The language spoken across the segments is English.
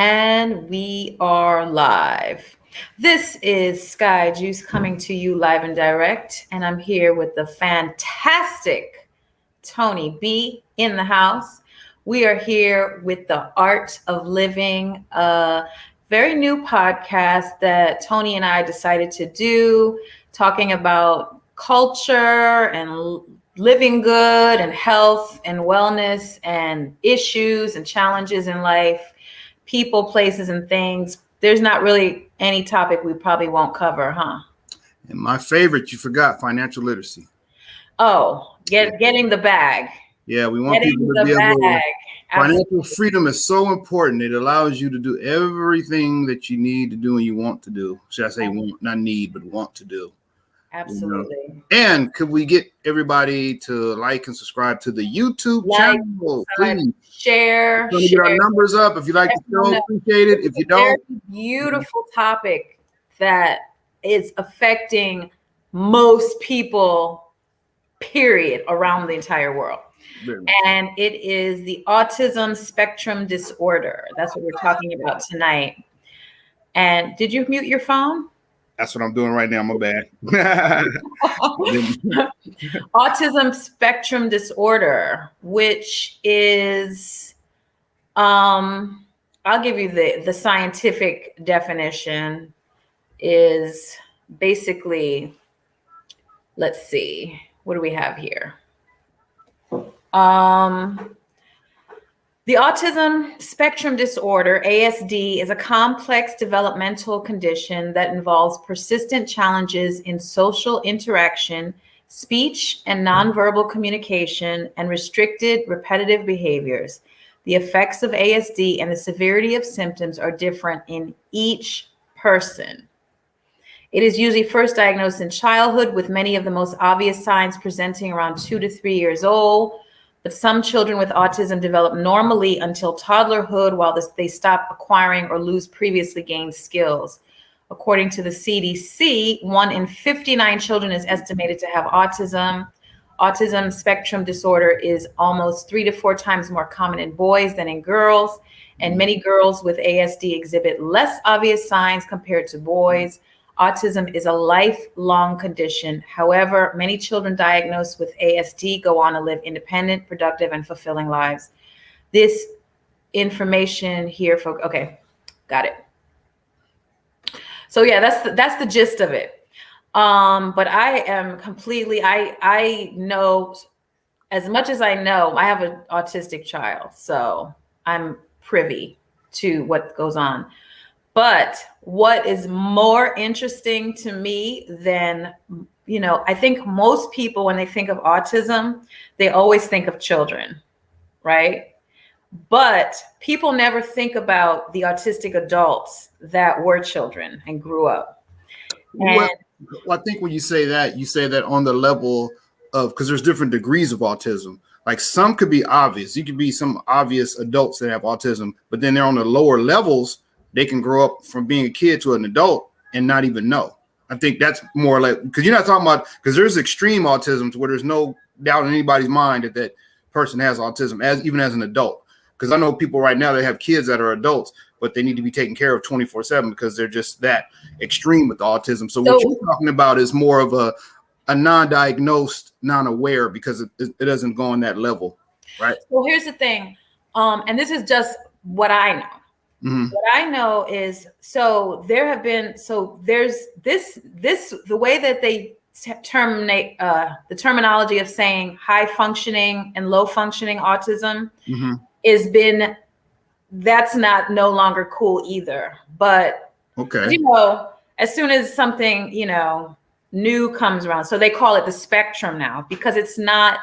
And we are live. This is Sky Juice coming to you live and direct. And I'm here with the fantastic Tony B in the house. We are here with the Art of Living, a very new podcast that Tony and I decided to do, talking about culture and living good and health and wellness and issues and challenges in life, people, places, and things. There's not really any topic we probably won't cover, huh? And my favorite, you forgot, financial literacy. Oh, getting the bag. Yeah, we want Getting people to be the able to. bag. Financial Absolutely. freedom is so important. It allows you to do everything that you need to do and you want to do. Should I say want, not need, but want to do. Absolutely. You know? And could we get everybody to like and subscribe to the YouTube channel, please? Share. We're going to get our numbers up. If you like the show, appreciate it. If you don't, beautiful topic that is affecting most people, period, around the entire world. And it is the autism spectrum disorder. That's what we're talking about tonight. And did you mute your phone? That's what I'm doing right now. My bad. Autism spectrum disorder, which is, I'll give you the scientific definition, is basically, let's see, what do we have here? The autism spectrum disorder, ASD, is a complex developmental condition that involves persistent challenges in social interaction, speech and nonverbal communication, and restricted repetitive behaviors. The effects of ASD and the severity of symptoms are different in each person. It is usually first diagnosed in childhood, with many of the most obvious signs presenting around 2 to 3 years old. But some children with autism develop normally until toddlerhood, while they stop acquiring or lose previously gained skills. According to the CDC, 1 in 59 children is estimated to have autism. Autism spectrum disorder is almost 3 to 4 times more common in boys than in girls, and many girls with ASD exhibit less obvious signs compared to boys. Autism is a lifelong condition. However, many children diagnosed with ASD go on to live independent, productive, and fulfilling lives. This information here, folks. Okay, got it. So yeah, that's the gist of it. But I am completely, I know as much as I know. I have an autistic child, so I'm privy to what goes on. But what is more interesting to me than, I think most people, when they think of autism, they always think of children, right? But people never think about the autistic adults that were children and grew up. Well, I think when you say that on the level of, because there's different degrees of autism. Like some could be obvious. You could be some obvious adults that have autism, but then they're on the lower levels. They can grow up from being a kid to an adult and not even know. I think that's more like, because you're not talking about, because there's extreme autism to where there's no doubt in anybody's mind that that person has autism, even as an adult. Because I know people right now that have kids that are adults, but they need to be taken care of 24/7 because they're just that extreme with autism. So what you're talking about is more of a non-diagnosed, non-aware, because it doesn't go on that level, right? Well, here's the thing, and this is just what I know. Mm-hmm. What I know is, there's this, the way that they terminate the terminology of saying high functioning and low functioning autism that's no longer cool either. But okay, as soon as something, new comes around, so they call it the spectrum now, because it's not,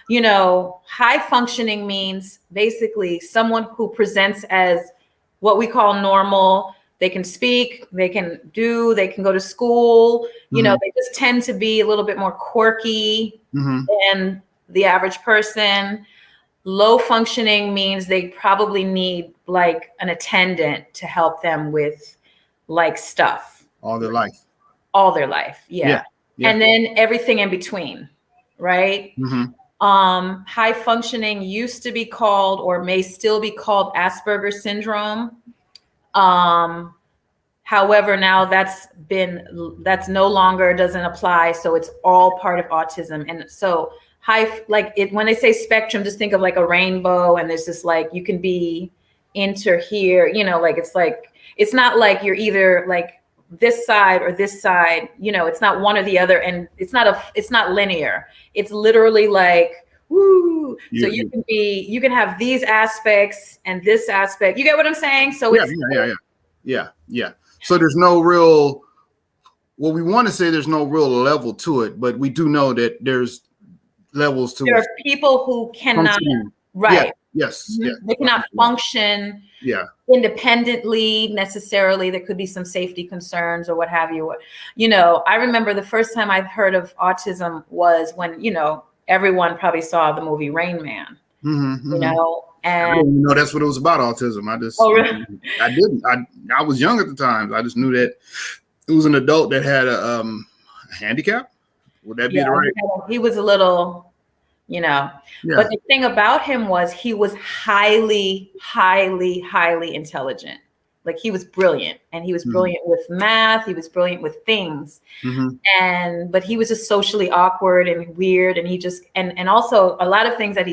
high functioning means basically someone who presents as what we call normal. They can speak, they can go to school, they just tend to be a little bit more quirky than the average person. Low functioning means they probably need like an attendant to help them with like stuff. All their life. Yeah. And then everything in between, right? High functioning used to be called, or may still be called, Asperger's syndrome. However, now that's no longer doesn't apply. So it's all part of autism. And so when they say spectrum, just think of like a rainbow, and there's this like, you can be into here, like, it's not like you're either like this side or this side, it's not one or the other. And it's not linear. It's literally like, woo. So you can have these aspects and this aspect. You get what I'm saying? So yeah. So there's no real, well, we want to say there's no real level to it, but we do know that there's levels to it. There are people who cannot, right. Yes. Mm-hmm. They cannot function independently necessarily. There could be some safety concerns or what have you. I remember the first time I heard of autism was when, everyone probably saw the movie Rain Man, and I didn't know that's what it was about, autism. Really? I didn't. I was young at the time. I just knew that it was an adult that had a handicap. Would that be the right? He was a little, but the thing about him was he was highly, highly, highly intelligent. Like, he was brilliant, and he was brilliant with math. He was brilliant with things. But he was just socially awkward and weird. And he just, and also a lot of things that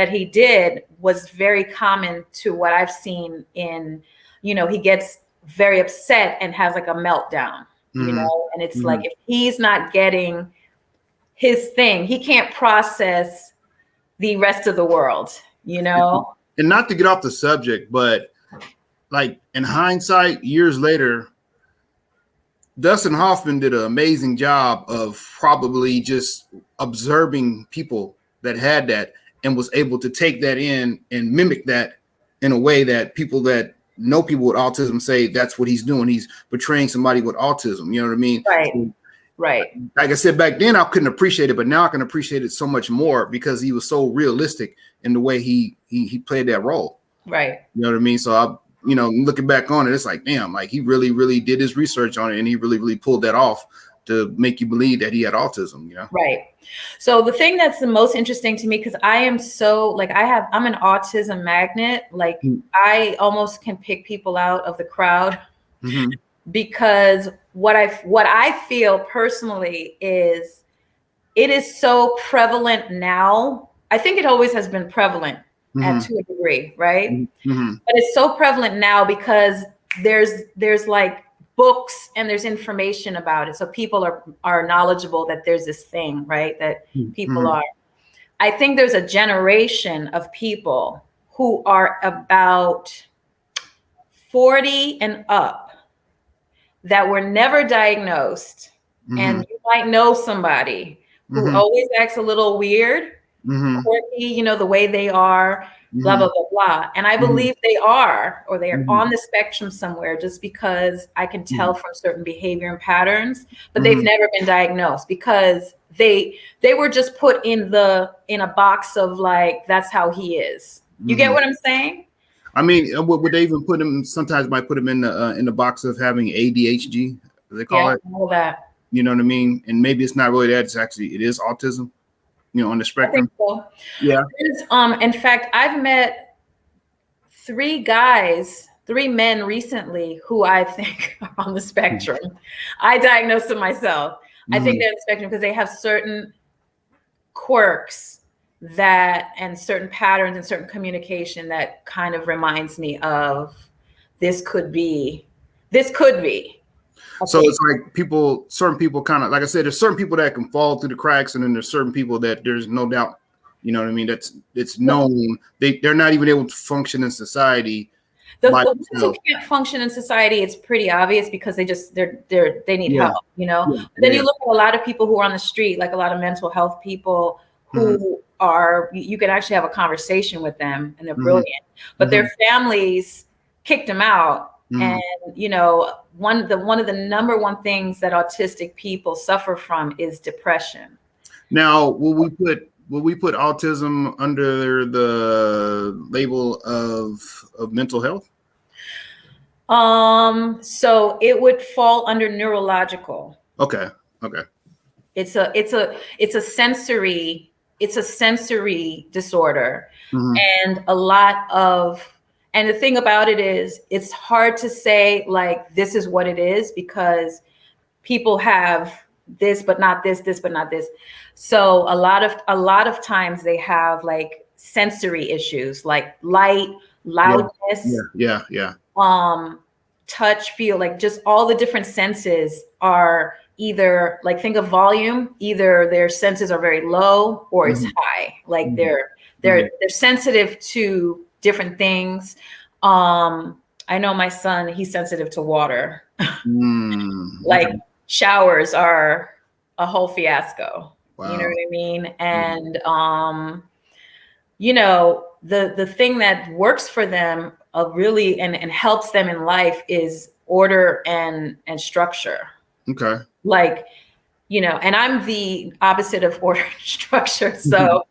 he did was very common to what I've seen in, he gets very upset and has like a meltdown, and it's like, if he's not getting his thing, he can't process the rest of the world, And not to get off the subject, but like in hindsight, years later, Dustin Hoffman did an amazing job of probably just observing people that had that and was able to take that in and mimic that in a way that people that know people with autism say that's what he's doing. He's portraying somebody with autism. You know what I mean? Right. So, right. Like I said, back then I couldn't appreciate it, but now I can appreciate it so much more because he was so realistic in the way he played that role. Right. You know what I mean? So looking back on it, it's like, damn, like he really, really did his research on it, and he really, really pulled that off to make you believe that he had autism, Right. So the thing that's the most interesting to me, because I am so like, I'm an autism magnet. Like, I almost can pick people out of the crowd because what I feel personally is it is so prevalent now. I think it always has been prevalent to a degree, right? But it's so prevalent now because there's like books and there's information about it. So people are knowledgeable that there's this thing, right? That people are. I think there's a generation of people who are about 40 and up that were never diagnosed. And you might know somebody who always acts a little weird, quirky, the way they are, blah, blah, blah, blah. And I believe they are, or they are on the spectrum somewhere, just because I can tell from certain behavior and patterns, but they've never been diagnosed because they were just put in a box of like, that's how he is. You get what I'm saying? I mean, would they even put him, sometimes might put him in the box of having ADHD, they call it. All that. You know what I mean? And maybe it's not really that, it is autism. On the spectrum. I think so. Yeah. In fact, I've met 3 men recently who I think are on the spectrum. I diagnosed them myself. I think they're on the spectrum because they have certain quirks and certain patterns and certain communication that kind of reminds me of this could be. So it's like certain people kind of, like I said, there's certain people that can fall through the cracks, and then there's certain people that there's no doubt, you know what I mean? It's known they're not even able to function in society. The ones who can't function in society, it's pretty obvious because they need help, But then you look at a lot of people who are on the street, like a lot of mental health people who you can actually have a conversation with them and they're brilliant, but their families kicked them out. And one of the number one things that autistic people suffer from is depression. Now, will we put autism under the label of mental health? So it would fall under neurological. Okay. It's a sensory disorder, and a lot of And the thing about it is, it's hard to say like this is what it is, because people have this but not this, this but not this. So a lot of times they have like sensory issues, like light, loudness, Yeah. touch, feel, like just all the different senses are either, like, think of volume, either their senses are very low or it's high. Like they're sensitive to different things. I know my son, he's sensitive to water. Like showers are a whole fiasco. Wow. You know what I mean? And you know, the thing that works for them really and helps them in life is order and structure. Okay. Like, you know, and I'm the opposite of order and structure. So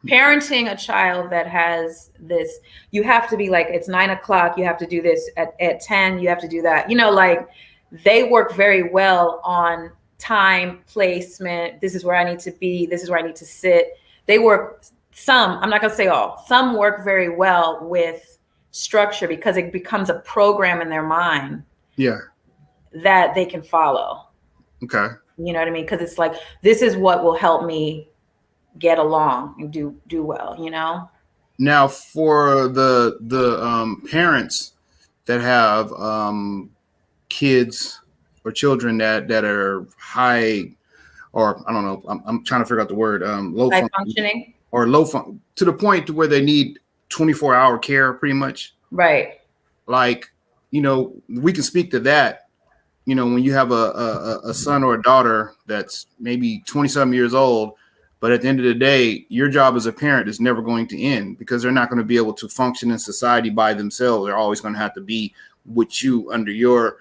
parenting a child that has this, you have to be like, it's 9 o'clock, you have to do this at 10, you have to do that. You know, like they work very well on time placement. This is where I need to be. This is where I need to sit. They work, some, I'm not going to say all, some work very well with structure because it becomes a program in their mind. Yeah. That they can follow. Okay. You know what I mean? Because it's like, this is what will help me get along and do well, you know? Now for the parents that have kids or children that are high, or I don't know, I'm trying to figure out the word, low functioning or low to the point to where they need 24-hour care pretty much. Right. Like, you know, we can speak to that. You know, when you have a son or a daughter that's maybe 27 years old, but at the end of the day, your job as a parent is never going to end because they're not going to be able to function in society by themselves. They're always going to have to be with you under your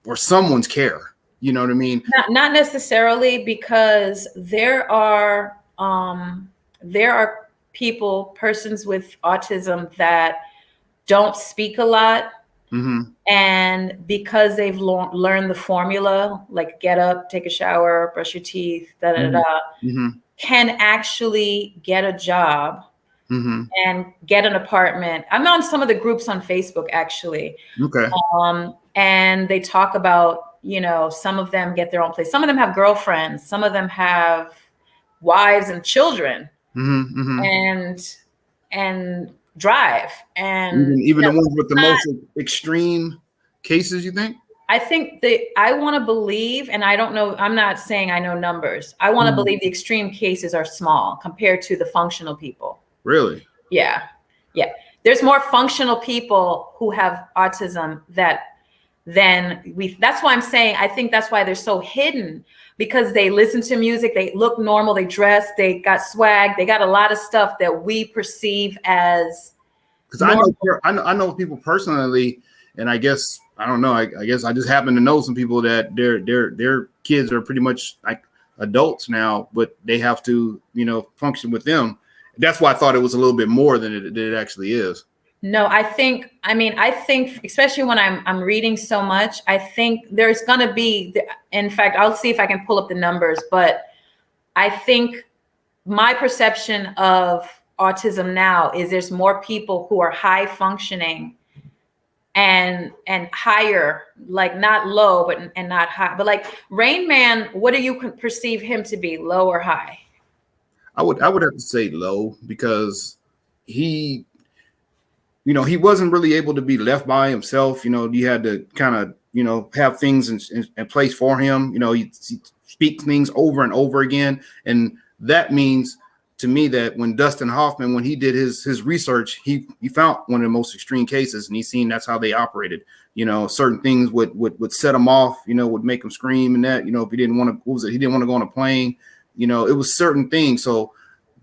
or someone's care. You know what I mean? Not necessarily, because there are persons with autism that don't speak a lot. And because they've learned the formula, like get up, take a shower, brush your teeth, can actually get a job and get an apartment. I'm on some of the groups on Facebook, actually. Okay. And they talk about, you know, some of them get their own place. Some of them have girlfriends. Some of them have wives and children, and drive. And even the ones with the most extreme cases, you think? I think I want to believe, and I don't know, I'm not saying I know numbers. I want to believe the extreme cases are small compared to the functional people. Really? Yeah. There's more functional people who have autism that's why I'm saying, I think that's why they're so hidden, because they listen to music, they look normal, they dress, they got swag, they got a lot of stuff that we perceive as. Because I know people personally, and I guess I don't know. I guess I just happen to know some people that their kids are pretty much like adults now, but they have to, you know, function with them. That's why I thought it was a little bit more than it actually is. No, I think, especially when I'm reading so much, I think there's going to be, in fact, I'll see if I can pull up the numbers, but I think my perception of autism now is there's more people who are high functioning and higher, like not low, and not high, but like Rain Man, what do you perceive him to be, low or high? I would have to say low, because he, you know, he wasn't really able to be left by himself. You know, you had to kind of, you know, have things in place for him. You know, he speaks things over and over again. And that means to me that when Dustin Hoffman, when he did his research, he found one of the most extreme cases, and he's seen that's how they operated. You know, certain things would set him off, you know, would make him scream, and that, you know, if he didn't want to, he didn't want to go on a plane. You know, it was certain things. So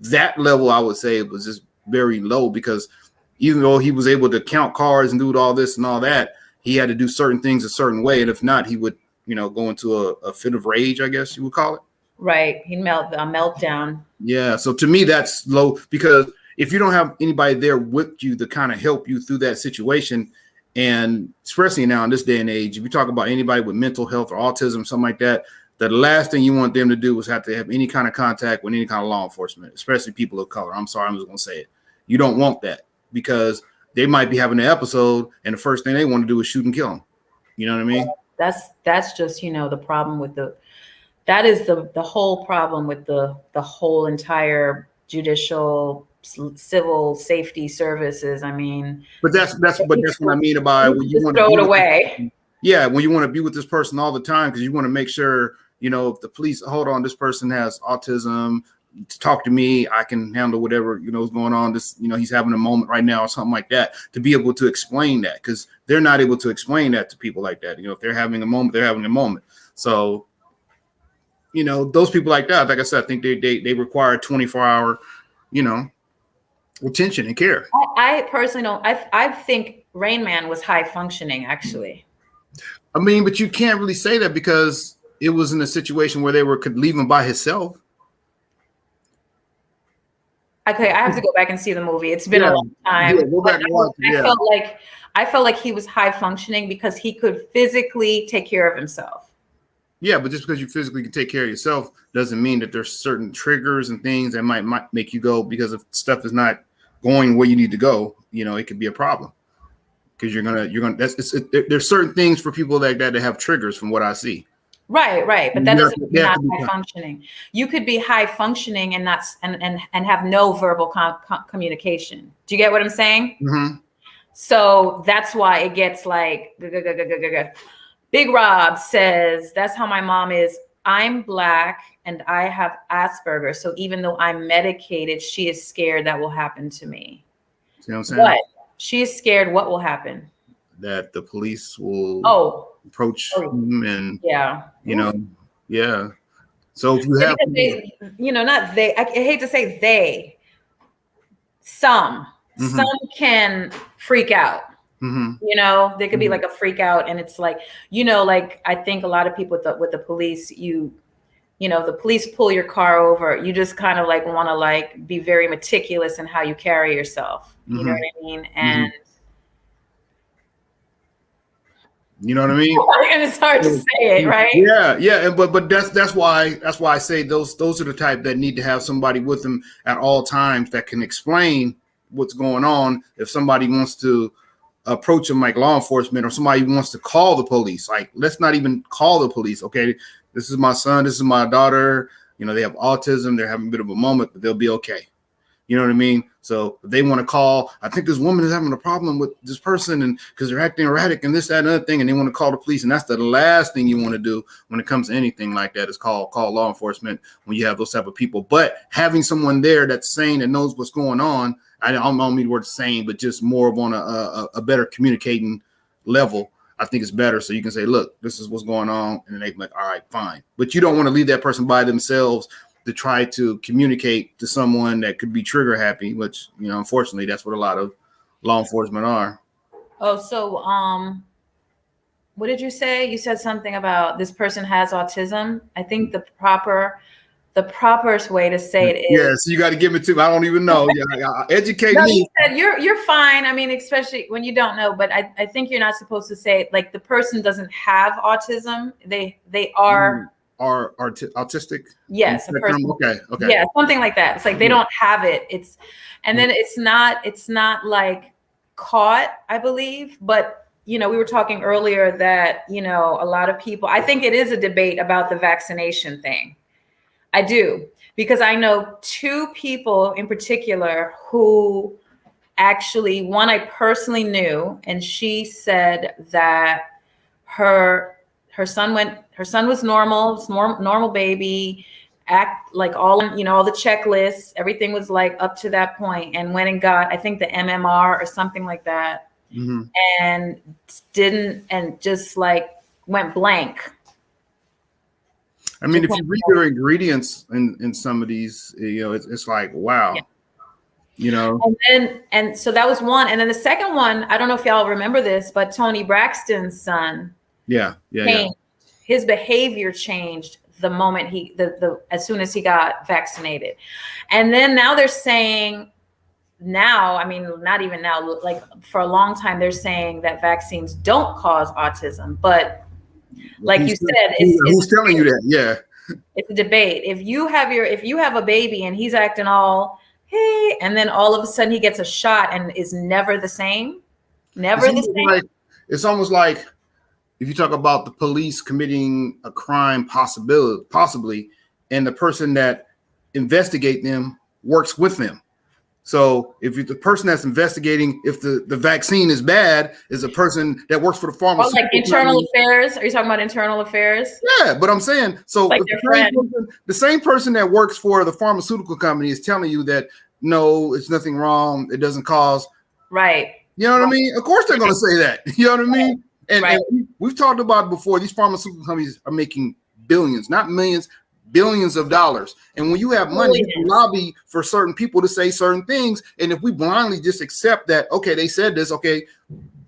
that level, I would say, it was just very low, because even though he was able to count cars and do all this and all that, he had to do certain things a certain way. And if not, he would, you know, go into a fit of rage, I guess you would call it. Right. He'd meltdown. Yeah. So to me, that's low, because if you don't have anybody there with you to kind of help you through that situation, and especially now in this day and age, if you talk about anybody with mental health or autism, something like that, the last thing you want them to do is have to have any kind of contact with any kind of law enforcement, especially people of color. I'm sorry, I'm just going to say it. You don't want that, because they might be having an episode, and the first thing they want to do is shoot and kill them. You know what I mean? That's just, you know, the problem with that is the whole problem with the whole entire judicial civil safety services. I mean, but that's what I mean about when you just want throw to it away. Yeah, when you want to be with this person all the time, because you want to make sure, you know, if the police, hold on, this person has autism, talk to me, I can handle whatever, you know, is going on. This, you know, he's having a moment right now or something like that, to be able to explain that, because they're not able to explain that to people like that. You know, if they're having a moment, they're having a moment. So, you know, those people like that, like I said, I think they require 24-hour, you know, attention and care. I personally don't. I think Rain Man was high functioning, actually. I mean, but you can't really say that because it was in a situation where they could leave him by himself. Okay, I have to go back and see the movie. It's been a long time. Yeah, go back and watch it, I felt like he was high functioning because he could physically take care of himself. Yeah, but just because you physically can take care of yourself doesn't mean that there's certain triggers and things that might make you go, because if stuff is not going where you need to go, you know, it could be a problem. Because you're gonna there's certain things for people like that have triggers, from what I see. Right, but that doesn't mean not high functioning. You could be high functioning and not and have no verbal communication. Do you get what I'm saying? Mm-hmm. So that's why it gets like Big Rob says that's how my mom is. I'm Black and I have Asperger's. So even though I'm medicated, she is scared that will happen to me. See what I'm saying? But she is scared what will happen? That the police will approach him and, you know, yeah. So if you have, they, you know, not they, I hate to say they, some can freak out. You know, there could be like a freak out, and it's like, you know, like I think a lot of people with the police, you know, the police pull your car over, you just kind of like want to like be very meticulous in how you carry yourself. You know what I mean? And you know what I mean? And it's hard to say it, right? Yeah. But that's why I say those are the type that need to have somebody with them at all times that can explain what's going on. If somebody wants to approach them like law enforcement, or somebody wants to call the police, like, let's not even call the police. Okay, this is my son, this is my daughter. You know, they have autism. They're having a bit of a moment, but they'll be okay. You know what I mean? So if they want to call, I think this woman is having a problem with this person, and because they're acting erratic and this, that, and other thing, and they want to call the police. And that's the last thing you want to do when it comes to anything like that, is call law enforcement when you have those type of people. But having someone there that's sane and knows what's going on, I don't mean the word sane, but just more of on a better communicating level, I think it's better. So you can say, look, this is what's going on. And then they be like, all right, fine. But you don't want to leave that person by themselves to try to communicate to someone that could be trigger happy, which, you know, unfortunately, that's what a lot of law enforcement are. Oh, so what did you say? You said something about this person has autism. I think the properest way to say it is. Yeah, so you got to give it to me. I don't even know. Educate me. You said you're fine. I mean, especially when you don't know, but I think you're not supposed to say it like the person doesn't have autism. They are autistic. Yes, a person. Okay. Yeah, something like that. It's like they don't have it. And then it's not like caught, I believe. But you know, we were talking earlier that, you know, a lot of people, I think it is a debate about the vaccination thing. I do, because I know two people in particular who actually, one I personally knew, and she said that her son was normal baby, act like all the checklists, everything was like up to that point, and went and got, I think, the MMR or something like that, and just like went blank. I mean, if you read your ingredients in some of these, you know, it's like, wow, you know. And so that was one. And then the second one, I don't know if y'all remember this, but Tony Braxton's son, his behavior changed the moment as soon as he got vaccinated. And then now they're saying, I mean, not even now, like for a long time, they're saying that vaccines don't cause autism, but like you said, who's telling you that? Yeah, it's a debate. If you have a baby and he's acting all hey, and then all of a sudden he gets a shot and is never the same. Never the same. It's almost like if you talk about the police committing a crime possibly, and the person that investigate them works with them. So if the person that's investigating if the vaccine is bad is a person that works for the pharmaceutical like internal affairs. Are you talking about internal affairs? Yeah, but I'm saying so like the same person that works for the pharmaceutical company is telling you that no, it's nothing wrong. It doesn't cause. Right. You know what I mean? Of course they're going to say that. You know what I mean? And we've talked about it before. These pharmaceutical companies are making billions, not millions, billions of dollars. And when you have money, you can lobby for certain people to say certain things. And if we blindly just accept that, okay, they said this, okay,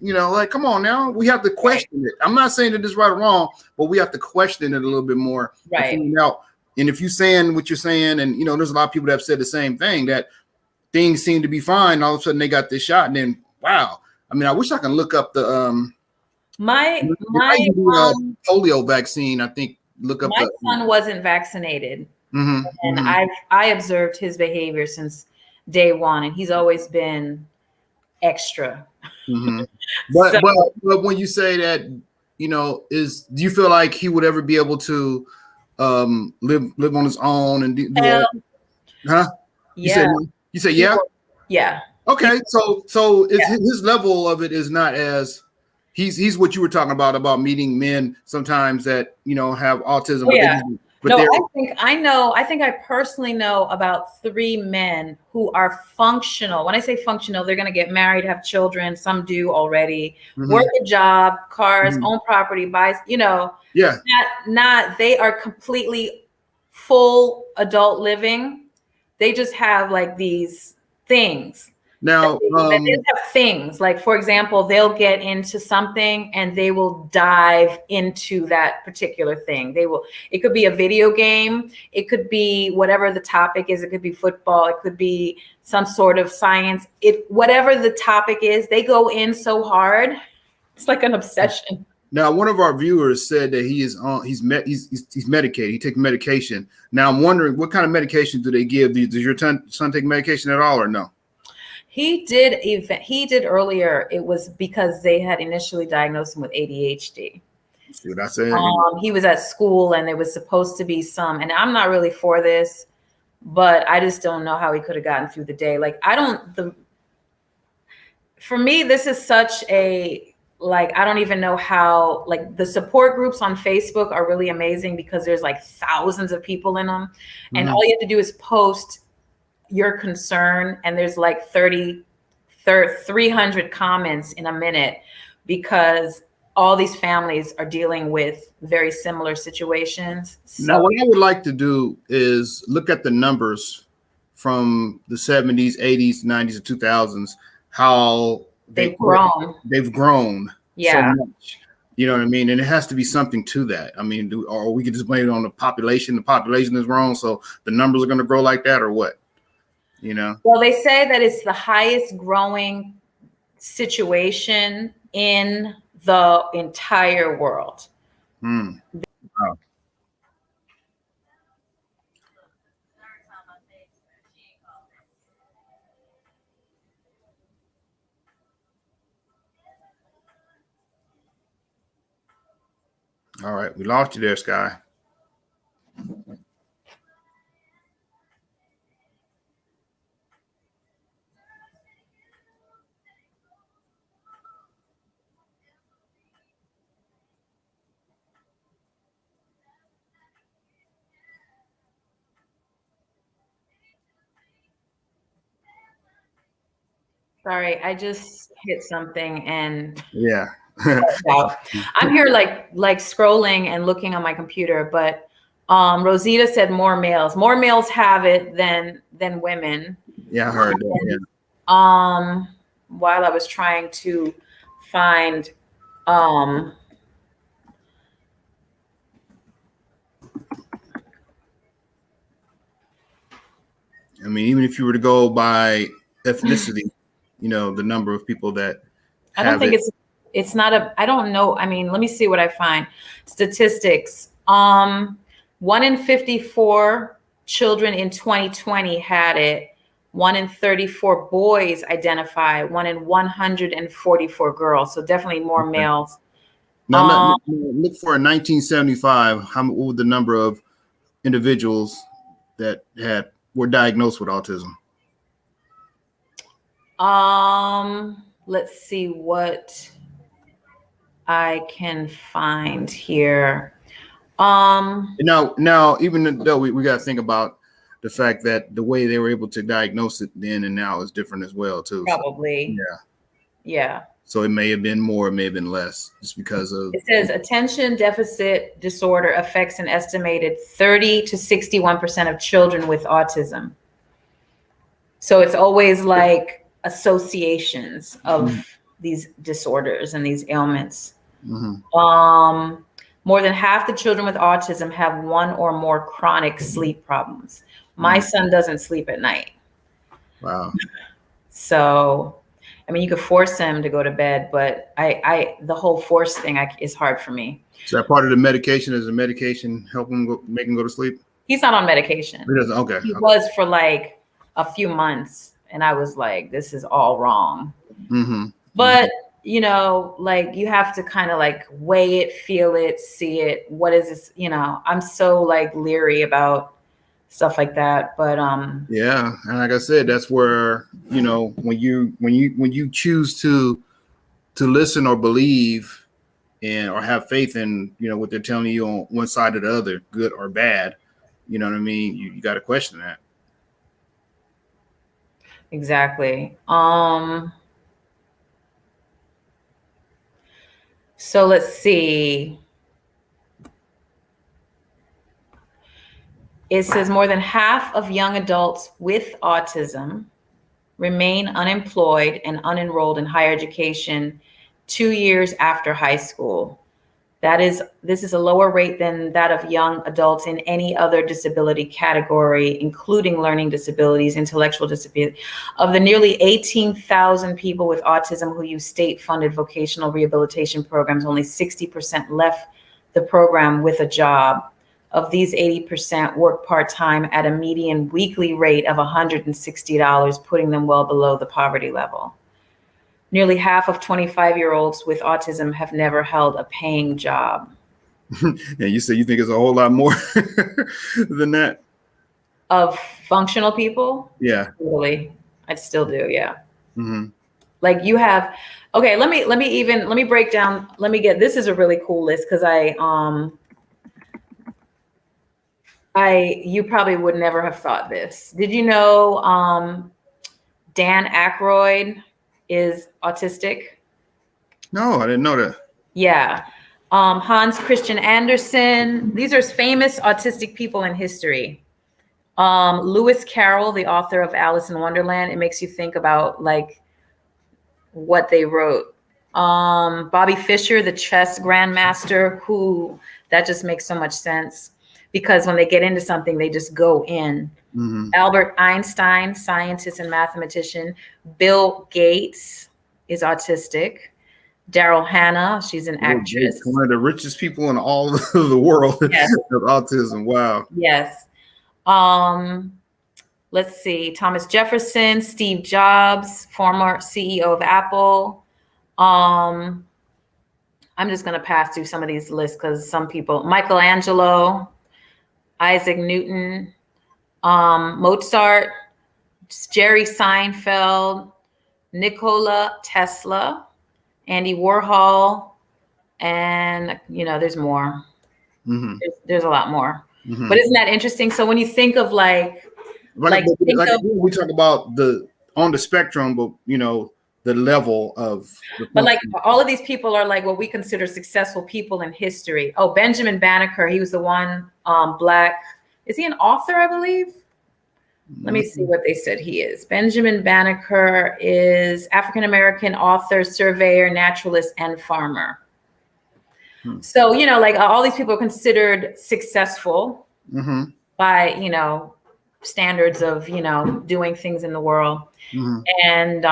you know, like, come on now, we have to question it. I'm not saying that it's right or wrong, but we have to question it a little bit more. Right. And if you're saying what you're saying, and, you know, there's a lot of people that have said the same thing, that things seem to be fine. All of a sudden they got this shot. And then, wow. I mean, I wish I can look up the my polio vaccine. I think look up. My son wasn't vaccinated, and I observed his behavior since day one, and he's always been extra. But when you say that, you know, do you feel like he would ever be able to live on his own and do that? Huh? Yeah. You say yeah? Yeah. Okay, so it's his level of it is not as he's what you were talking about meeting men sometimes that, you know, have autism. I think I personally know about 3 men who are functional. When I say functional, they're going to get married, have children. Some do already, work a job, cars, own property, buys, you know, not they are completely full adult living. They just have like these things. Now, they have things like, for example, they'll get into something and they will dive into that particular thing. It could be a video game. It could be whatever the topic is. It could be football. It could be some sort of science. Whatever the topic is, they go in so hard. It's like an obsession. Now, one of our viewers said that he's medicated. He takes medication. Now, I'm wondering what kind of medication do they give? Does your son take medication at all or no? He did earlier. It was because they had initially diagnosed him with ADHD. See what I said? He was at school and there was supposed to be some, and I'm not really for this, but I just don't know how he could have gotten through the day. Like, for me, this is such a, like, I don't even know how, like, the support groups on Facebook are really amazing because there's like thousands of people in them. And all you have to do is post your concern, and there's like 300 comments in a minute because all these families are dealing with very similar situations. So, now, what I would like to do is look at the numbers from the 70s, 80s, 90s, and 2000s, how they've grown. So much. You know what I mean? And it has to be something to that. I mean, or we could just blame it on the population. The population is wrong, so the numbers are going to grow like that, or what? You know? Well, they say that it's the highest growing situation in the entire world. Wow. All right, we lost you there, Sky. Sorry, I just hit something and yeah. I'm here like scrolling and looking on my computer, but Rosita said more males have it than women. Yeah, I heard that. Yeah. While I was trying to find I mean, even if you were to go by ethnicity, you know, the number of people that I don't think it's not I don't know. I mean, let me see what I find. Statistics. 1 in 54 children in 2020 had it. 1 in 34 boys identify, 1 in 144 girls. So definitely more Okay. males. Now look for in 1975. What was the number of individuals that were diagnosed with autism? Let's see what I can find here. Now, even though we got to think about the fact that the way they were able to diagnose it then and now is different as well too. Probably. So, Yeah. So it may have been more, it may have been less, just because of. It says attention deficit disorder affects an estimated 30 to 61% of children with autism. So it's always like associations of these disorders and these ailments. More than half the children with autism have one or more chronic sleep problems. My son doesn't sleep at night. Wow. So, I mean, you could force him to go to bed, but the whole force thing is hard for me. So that part of the medication, is the medication help him make him go to sleep? He's not on medication. He doesn't. Okay. He was for like a few months, and I was like, this is all wrong. But you know, like you have to kind of like weigh it, feel it, see it. What is this? You know, I'm so like leery about stuff like that. But yeah, and like I said, that's where, you know, when you choose to listen or believe or have faith in, you know, what they're telling you on one side or the other, good or bad, you know what I mean? You got to question that. Exactly. So let's see. It says more than half of young adults with autism remain unemployed and unenrolled in higher education 2 years after high school. This is a lower rate than that of young adults in any other disability category, including learning disabilities, intellectual disability. Of the nearly 18,000 people with autism who use state-funded vocational rehabilitation programs, only 60% left the program with a job. Of these, 80% work part-time at a median weekly rate of $160, putting them well below the poverty level. Nearly half of 25-year-olds with autism have never held a paying job. And you say you think it's a whole lot more than that? Of functional people? Yeah. Totally. I still do, yeah. Like you have, okay, let me break down, this is a really cool list because you probably would never have thought this. Did you know Dan Aykroyd is autistic? No, I didn't know that. Yeah. Hans Christian Andersen. These are famous autistic people in history. Lewis Carroll, the author of Alice in Wonderland. It makes you think about like what they wrote. Bobby Fischer, the chess grandmaster, that just makes so much sense because when they get into something, they just go in. Albert Einstein, scientist and mathematician. Bill Gates is autistic. Daryl Hannah, she's an actress. One of the richest people in all of the world. Yes. Of autism. Wow. Yes. Let's see. Thomas Jefferson, Steve Jobs, former CEO of Apple. I'm just going to pass through some of these lists because some people, Michelangelo, Isaac Newton, Mozart, Jerry Seinfeld, Nikola Tesla, Andy Warhol, and you know, there's more. There's a lot more. But isn't that interesting? So when you think of we talk about on the spectrum, but you know, the level of. But like all of these people are like what we consider successful people in history. Oh, Benjamin Banneker, he was the one Black. Is he an author, I believe? Let me see what they said he is. Benjamin Banneker is African-American author, surveyor, naturalist, and farmer. So, you know, like all these people are considered successful by, you know, standards of, you know, doing things in the world. And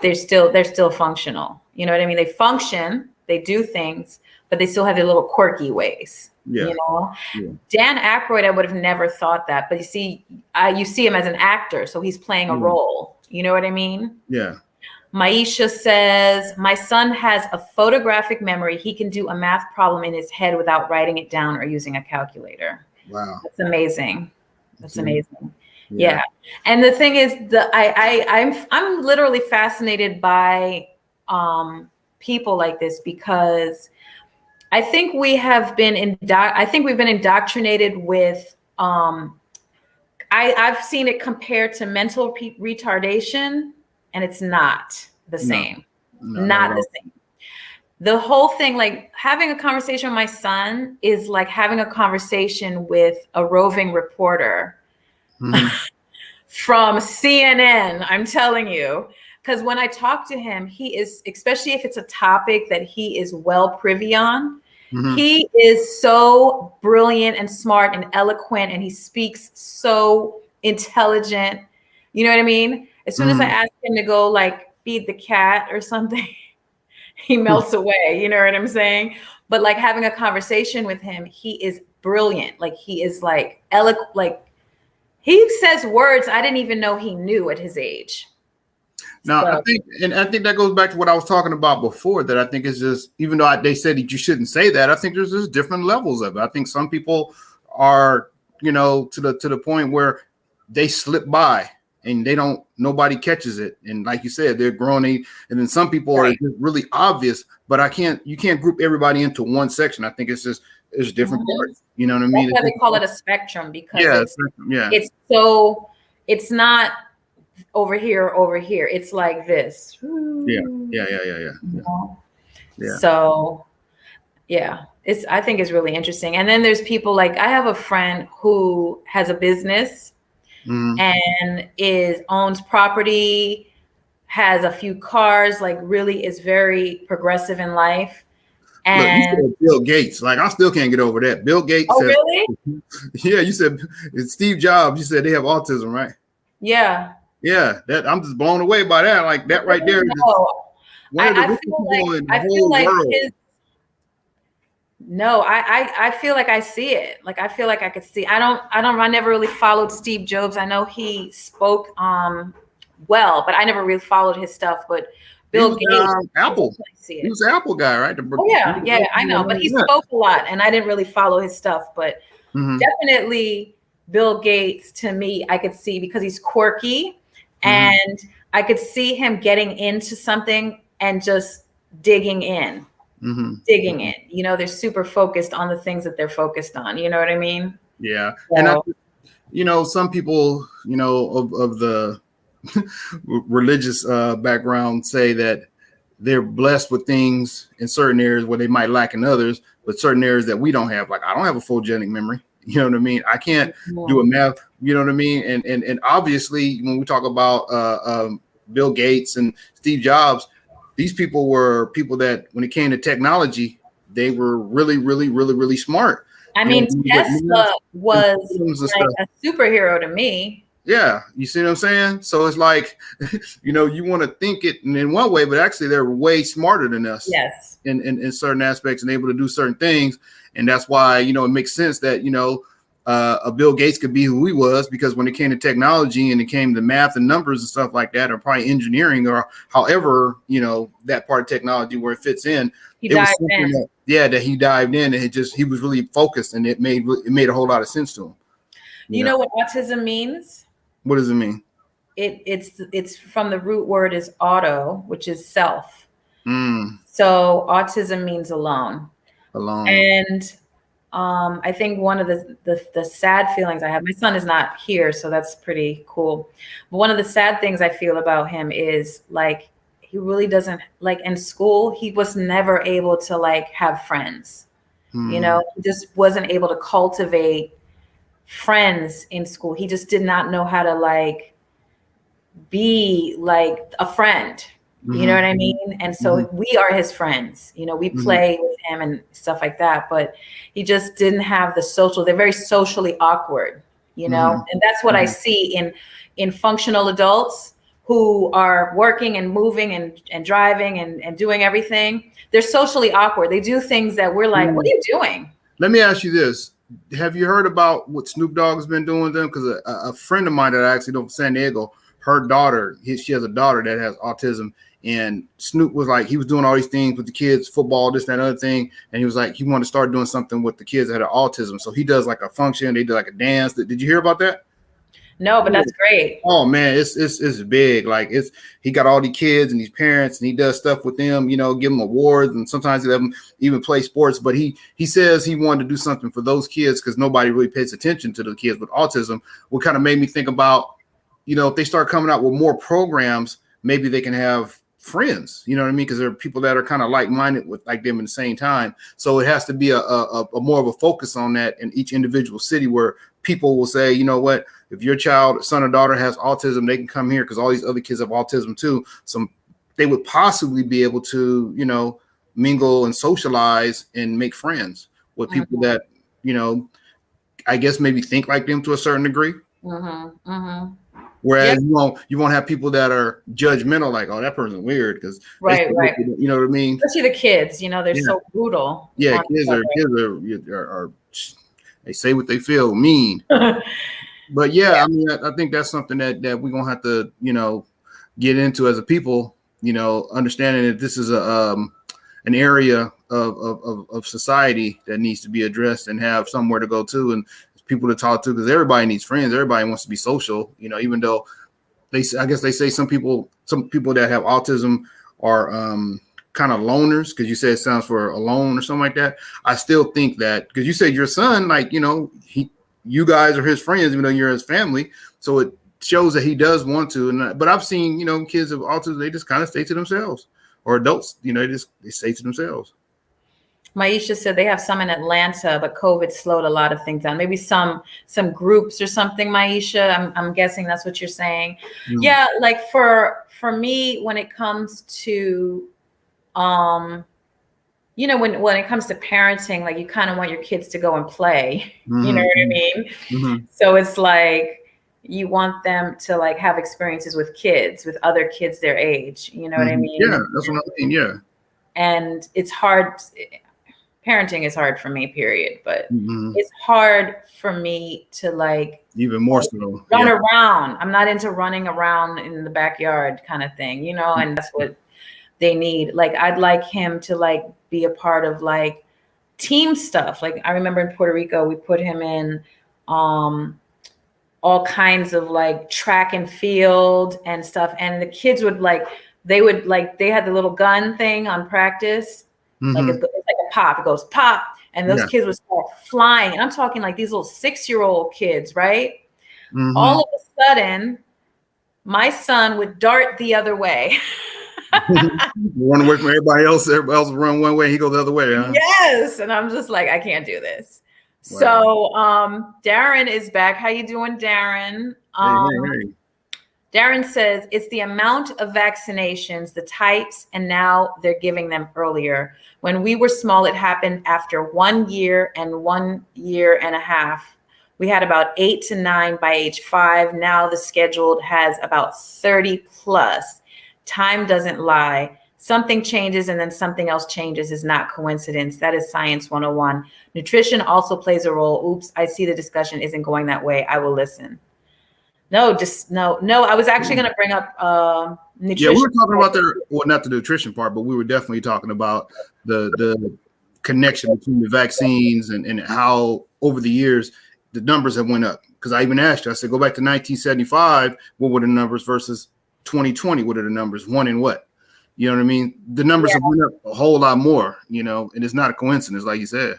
they're still functional. You know what I mean? They function, they do things, but they still have their little quirky ways. Yeah. You know, Yeah. Dan Aykroyd, I would have never thought that, but you see him as an actor, so he's playing a role. You know what I mean? Yeah. Maisha says, my son has a photographic memory. He can do a math problem in his head without writing it down or using a calculator. Wow. That's amazing. That's amazing. Yeah. Yeah. And the thing is, I'm literally fascinated by people like this, because I think we've been indoctrinated with I've seen it compared to mental retardation, and it's not the same. No, Not the same. The whole thing, like having a conversation with my son, is like having a conversation with a roving reporter from CNN. I'm telling you, because when I talk to him, he is, especially if it's a topic that he is well privy on, he is so brilliant and smart and eloquent, and he speaks so intelligent. You know what I mean? As soon as I ask him to go like feed the cat or something, he melts away. You know what I'm saying? But like having a conversation with him, he is brilliant. Like he is like eloquent. Like he says words I didn't even know he knew at his age. Now, I think that goes back to what I was talking about before, that I think is just, even though they said that you shouldn't say that, I think there's just different levels of it. I think some people are, to the point where they slip by and nobody catches it. And like you said, they're growing, and then some people are just really obvious, but you can't group everybody into one section. I think it's different parts. You know what I mean? That's why they call it a spectrum, because it's not over here. It's like this. Yeah. So I think it's really interesting. And then there's people like, I have a friend who has a business and owns property, has a few cars, like really is very progressive in life. And look, you said Bill Gates, like I still can't get over that. Bill Gates. Oh, really? Yeah, you said it's Steve Jobs. You said they have autism, right? Yeah. Yeah, that I'm just blown away by that. Like that right there. I feel like I see it. Like I feel like I could see. I never really followed Steve Jobs. I know he spoke well, but I never really followed his stuff. But Bill Gates, Apple. He was an Apple guy, right? I know. But he spoke a lot, and I didn't really follow his stuff. But definitely Bill Gates, to me, I could see, because he's quirky, and I could see him getting into something and just digging in. They're super focused on the things that they're focused on. You know what I mean? Yeah. So, and some people, of the religious background say that they're blessed with things in certain areas where they might lack in others, but certain areas that we don't have. Like I don't have a photogenic memory. You know what I mean? I can't do a math. You know what I mean? And obviously, when we talk about Bill Gates and Steve Jobs, these people were people that, when it came to technology, they were really, really, really, really smart. I mean, Tesla was like a superhero to me. Yeah, you see what I'm saying? So it's like, you want to think it in one way, but actually they're way smarter than us. Yes. In certain aspects and able to do certain things. And that's why, it makes sense that, a Bill Gates could be who he was, because when it came to technology and it came to math and numbers and stuff like that, or probably engineering, or however, that part of technology where it fits in, he dived in. That he dived in, and he was really focused, and it made a whole lot of sense to him. You know what autism means? What does it mean? It's from the root word is auto, which is self. So autism means alone. And I think one of the sad feelings I have, my son is not here, so that's pretty cool. But one of the sad things I feel about him is like, he really doesn't, like in school, he was never able to like have friends. He just wasn't able to cultivate friends in school. He just did not know how to like be like a friend. You know what I mean? And so we are his friends, we play with him and stuff like that, but he just didn't have the social, they're very socially awkward, and that's what I see in functional adults who are working and moving and driving and doing everything. They're socially awkward. They do things that we're like, what are you doing? Let me ask you this. Have you heard about what Snoop Dogg's been doing with them? Because a friend of mine that I actually know from San Diego, her daughter, she has a daughter that has autism. And Snoop was like, he was doing all these things with the kids, football, this, that, other thing. And he was like, he wanted to start doing something with the kids that had autism. So he does like a function. They do like a dance. Did you hear about that? No, but that's great. Oh man, it's big. Like he got all the kids and these parents, and he does stuff with them. You know, give them awards, and sometimes he let them even play sports. But he says he wanted to do something for those kids because nobody really pays attention to the kids with autism. What kind of made me think about, you know, if they start coming out with more programs, maybe they can have friends. You know what I mean? Because there are people that are kind of like-minded with like them at the same time. So it has to be a more of a focus on that in each individual city where people will say, you know what, if your child, son or daughter has autism, they can come here because all these other kids have autism too. So they would possibly be able to, you know, mingle and socialize and make friends with people that, you know, I guess maybe think like them to a certain degree. Whereas you won't have people that are judgmental, like, oh, that person's weird because right. You know what I mean? Especially the kids, you know, they're so brutal. Yeah, kids are they say what they feel, mean. But yeah, I mean, I think that's something that we're gonna have to, you know, get into as a people, you know, understanding that this is an area of society that needs to be addressed and have somewhere to go to and people to talk to, because everybody needs friends. Everybody wants to be social, you know, even though I guess they say some people that have autism are kind of loners, because you said it sounds for alone or something like that. I still think that, because you said your son, like, you know, you guys are his friends, even though you're his family. So it shows that he does want to. But I've seen, you know, kids of autism, they just kind of stay to themselves, or adults, you know, they stay to themselves. Maisha said they have some in Atlanta, but COVID slowed a lot of things down. Maybe some groups or something, Maisha. I'm guessing that's what you're saying. Yeah, like for me, when it comes to you know, when it comes to parenting, like you kind of want your kids to go and play, you know what I mean? So it's like you want them to like have experiences with kids, with other kids their age, you know what I mean? Yeah, that's what I mean. Yeah. And it's hard. Parenting is hard for me, period. But it's hard for me to like even more so run around. I'm not into running around in the backyard kind of thing, you know, and that's what they need. Like I'd like him to like be a part of like team stuff. Like I remember in Puerto Rico, we put him in all kinds of like track and field and stuff. And the kids would like, they had the little gun thing on practice. Like it's like a pop, it goes pop. And those kids would start flying. And I'm talking like these little 6-year-old kids, right? All of a sudden, my son would dart the other way. Run away from everybody else. Everybody else run one way. He goes the other way. Huh? Yes. And I'm just like, I can't do this. Wow. So Darren is back. How you doing, Darren? Hey. Darren says it's the amount of vaccinations, the types, and now they're giving them earlier. When we were small, it happened after 1 year and 1 year and a half. We had about 8 to 9 by age 5. Now the scheduled has about 30 plus. Time doesn't lie. Something changes and then something else changes is not coincidence. That is science 101. Nutrition also plays a role. Oops, I see the discussion isn't going that way. I will listen. No. I was actually going to bring up nutrition. Yeah, we were talking about not the nutrition part, but we were definitely talking about the connection between the vaccines and how over the years the numbers have went up. Because I even asked you, I said, go back to 1975, what were the numbers versus 2020? What are the numbers? One and what? You know what I mean? The numbers have went up a whole lot more, you know, and it's not a coincidence, like you said.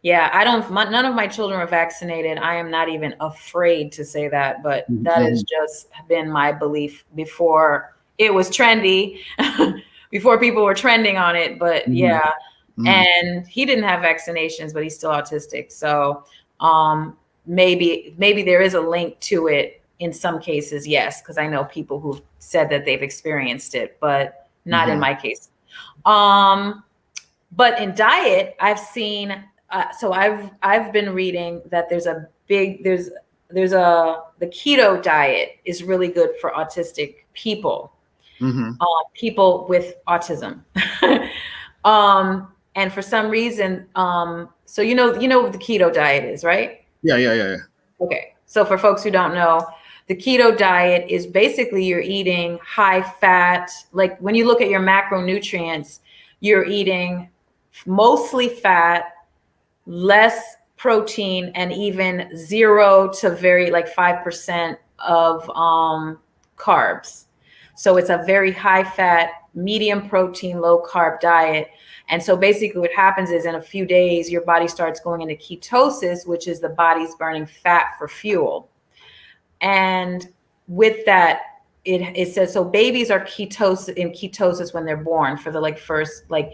Yeah, none of my children are vaccinated. I am not even afraid to say that, but that has just been my belief before it was trendy, before people were trending on it. But and he didn't have vaccinations, but he's still autistic. So maybe there is a link to it in some cases, yes, because I know people who've said that they've experienced it, but not in my case. But in diet, I've seen. So I've been reading that there's a the keto diet is really good for autistic people, people with autism. And for some reason, so you know what the keto diet is, right? Yeah. Okay. So for folks who don't know, the keto diet is basically you're eating high fat. Like when you look at your macronutrients, you're eating mostly fat, less protein, and even 0 to very like 5% of carbs. So it's a very high fat, medium protein, low carb diet. And so basically what happens is in a few days, your body starts going into ketosis, which is the body's burning fat for fuel. And with that, it says, so babies are ketosis when they're born for the like first, like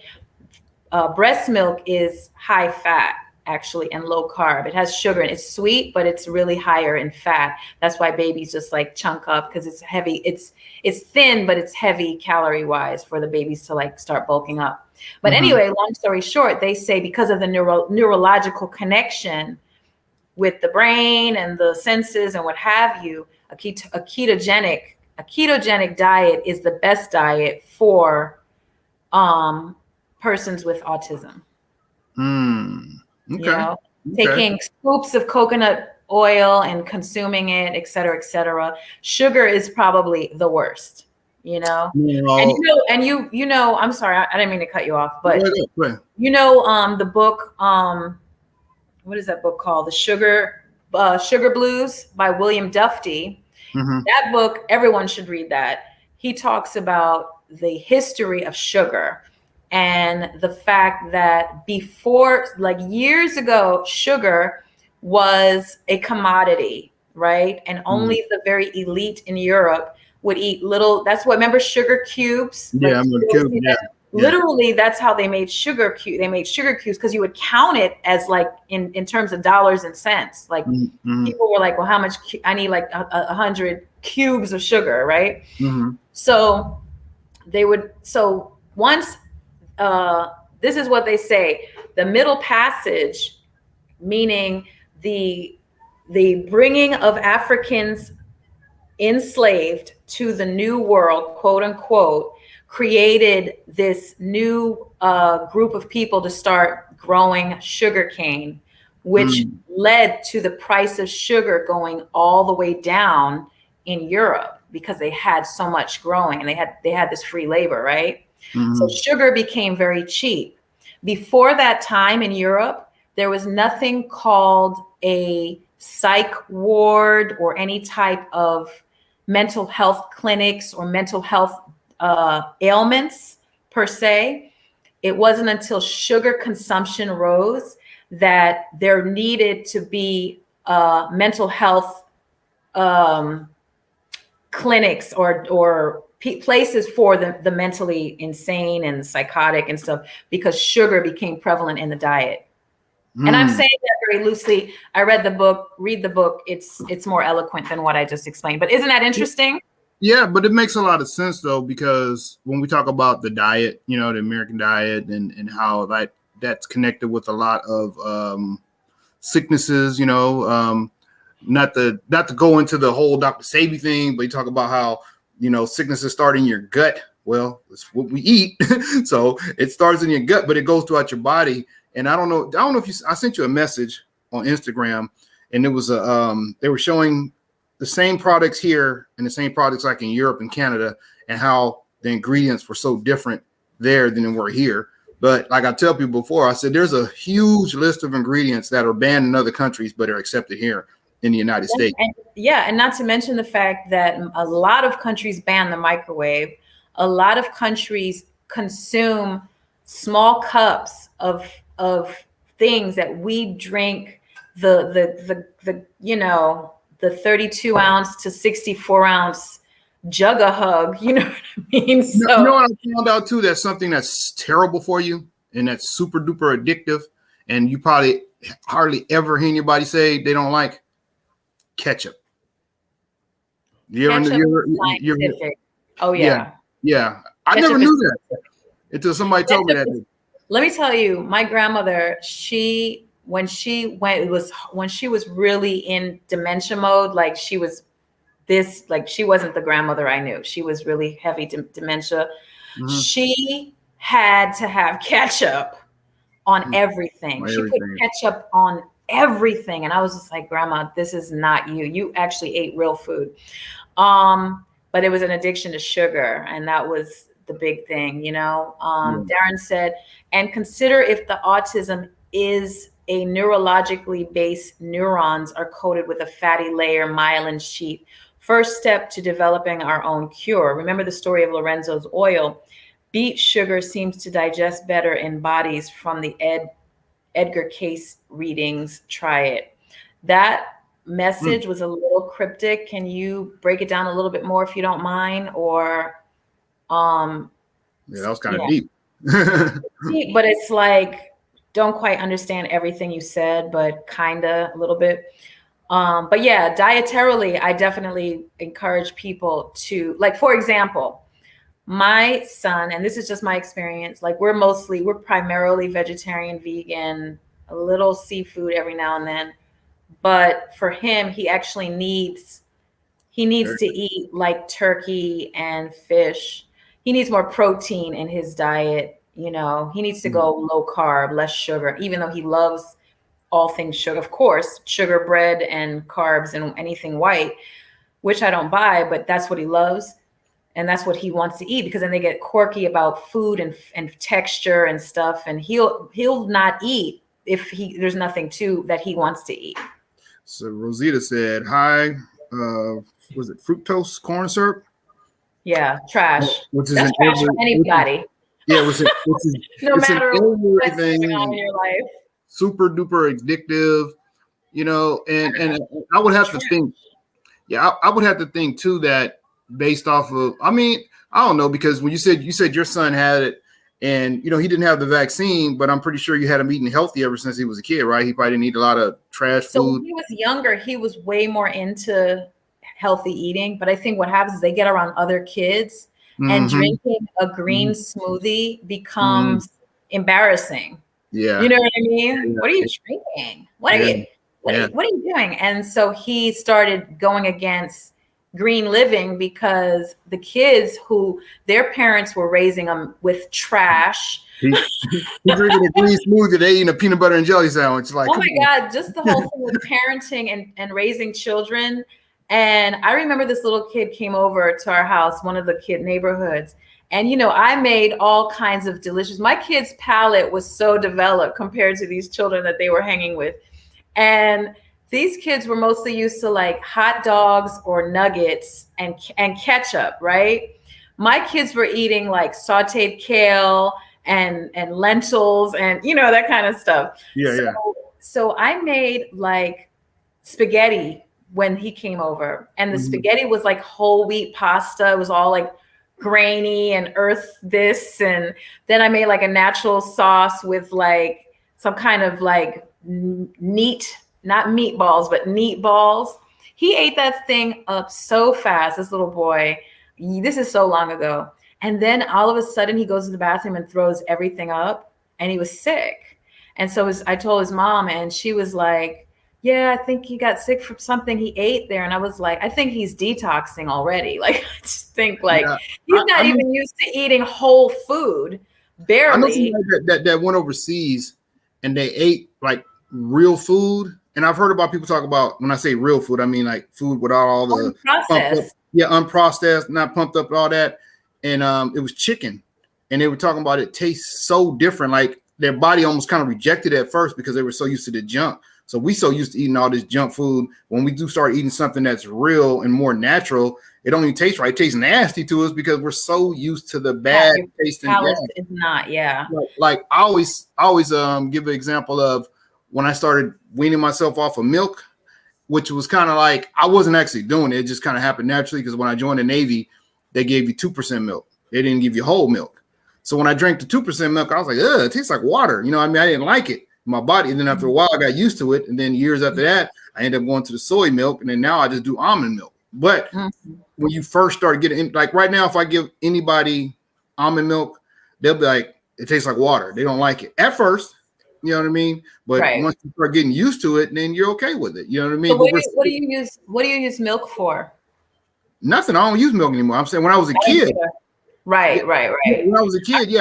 breast milk is high fat actually and low carb. It has sugar and it's sweet, but it's really higher in fat. That's why babies just like chunk up because it's heavy. It's thin, but it's heavy calorie wise for the babies to like start bulking up. But anyway, long story short, they say because of the neurological connection with the brain and the senses and what have you, a ketogenic diet is the best diet for persons with autism. Okay. You know, taking scoops of coconut oil and consuming it, et cetera, et cetera. Sugar is probably the worst, you know. And you know, I'm sorry, I didn't mean to cut you off, but you know, the book, what is that book called? The Sugar Blues by William Duffy. That book, everyone should read that. He talks about the history of sugar and the fact that before, like years ago, sugar was a commodity, right? And only the very elite in Europe would eat little, that's what, remember sugar cubes? Yeah, I'm a cube, yeah. Literally, that's how they made sugar cubes. They made sugar cubes because you would count it as like in terms of dollars and cents. Like people were like, well, how much? I need like 100 cubes of sugar, right? So they would. So once, this is what they say: the Middle Passage, meaning the bringing of Africans enslaved to the New World, quote unquote, created this new group of people to start growing sugarcane, which led to the price of sugar going all the way down in Europe because they had so much growing and they had this free labor, right? So sugar became very cheap. Before that time in Europe, there was nothing called a psych ward or any type of mental health clinics or mental health ailments per se. It wasn't until sugar consumption rose that there needed to be mental health clinics or places for the mentally insane and psychotic and stuff, because sugar became prevalent in the diet. And I'm saying that very loosely. I read the book, read the book. It's more eloquent than what I just explained. But isn't that interesting? Yeah, but it makes a lot of sense though, because when we talk about the diet, you know, the American diet and how that's connected with a lot of sicknesses, you know, not to go into the whole Dr. Sebi thing, but you talk about how, you know, sicknesses start in your gut. Well, it's what we eat. So it starts in your gut, but it goes throughout your body. And I don't know if I sent you a message on Instagram, and it was they were showing the same products here and the same products like in Europe and Canada, and how the ingredients were so different there than they were here. But like I tell people before, I said there's a huge list of ingredients that are banned in other countries but are accepted here in the United States. And not to mention the fact that a lot of countries ban the microwave. A lot of countries consume small cups of things that we drink, the you know, the 32 ounce to 64 ounce jug a hug, you know what I mean? So you know what I found out too? That's something that's terrible for you and that's super duper addictive, and you probably hardly ever hear anybody say they don't like ketchup. Oh yeah. Yeah. I never knew that until somebody told me that. Let me tell you, my grandmother, when she was really in dementia mode, like she was she wasn't the grandmother I knew. She was really heavy dementia. She had to have ketchup on everything. On She put everything. ketchup on everything. And I was just like, Grandma, this is not you. You actually ate real food. But it was an addiction to sugar. And that was the big thing, you know. Darren said, and consider if the autism is a neurologically based neurons are coated with a fatty layer myelin sheath. First step to developing our own cure. Remember the story of Lorenzo's oil. Beet sugar seems to digest better in bodies from the Edgar Case readings. Try it. That message was a little cryptic. Can you break it down a little bit more if you don't mind? Or yeah, that was kind of deep. Deep, but it's like, don't quite understand everything you said, but kinda a little bit. But yeah, dietarily, I definitely encourage people to, like, for example, my son, and this is just my experience, like we're primarily vegetarian, vegan, a little seafood every now and then. But for him, he actually needs to eat like turkey and fish. He needs more protein in his diet. You know, he needs to go low carb, less sugar, even though he loves all things sugar. Of course, sugar, bread, and carbs and anything white, which I don't buy, but that's what he loves. And that's what he wants to eat, because then they get quirky about food and texture and stuff. And he'll not eat if there's nothing that he wants to eat. So Rosita said, hi, was it fructose corn syrup? Yeah, trash. Which is that's trash for anybody. Yeah, which is no matter what's going on in your life. Super duper addictive, you know, and I would have to think, I would have to think too that based off of, I mean, I don't know, because when you said your son had it and, you know, he didn't have the vaccine, but I'm pretty sure you had him eating healthy ever since he was a kid, right? He probably didn't eat a lot of trash food. So when he was younger, he was way more into healthy eating. But I think what happens is they get around other kids and drinking a green smoothie becomes embarrassing. Yeah. You know what I mean? Yeah. What are you drinking? What are you doing? And so he started going against green living because the kids who their parents were raising them with trash. He drinking a green smoothie, they eating a peanut butter and jelly sandwich. Like, oh my God, just the whole thing with parenting and raising children. And I remember this little kid came over to our house, one of the kid neighborhoods. And, you know, I made all kinds of delicious, my kid's palate was so developed compared to these children that they were hanging with. And these kids were mostly used to like hot dogs or nuggets and ketchup, right? My kids were eating like sauteed kale and lentils and, you know, that kind of stuff. So I made like spaghetti when he came over, and the spaghetti was like whole wheat pasta. It was all like grainy and earth this. And then I made like a natural sauce with like some kind of like neat, not meatballs, but neat balls. He ate that thing up so fast, this little boy. This is so long ago. And then all of a sudden he goes to the bathroom and throws everything up, and he was sick. And so I told his mom, and she was like, yeah, I think he got sick from something he ate there. And I was like, I think he's detoxing already. Like, I just think like he's not even used to eating whole food, barely. I know somebody that went overseas and they ate like real food. And I've heard about people talk about, when I say real food, I mean like food without all the unprocessed. Unprocessed, not pumped up, all that. And it was chicken. And they were talking about it tastes so different. Like their body almost kind of rejected it at first because they were so used to the junk. So we so used to eating all this junk food. When we do start eating something that's real and more natural, it don't even taste right. It tastes nasty to us because we're so used to the bad taste. Is not, Like I always give an example of when I started weaning myself off of milk, which was kind of like, I wasn't actually doing it. It just kind of happened naturally because when I joined the Navy, they gave you 2% milk. They didn't give you whole milk. So when I drank the 2% milk, I was like, ugh, it tastes like water. You know what I mean? I didn't like it. My body. And then after a while, I got used to it. And then years after that, I ended up going to the soy milk. And then now I just do almond milk. But when you first start getting, like right now, if I give anybody almond milk, they'll be like, it tastes like water. They don't like it at first. You know what I mean? But once you start getting used to it, then you're okay with it. You know what I mean? So what do you use milk for? Nothing. I don't use milk anymore. I'm saying when I was a kid. Right. When I was a kid,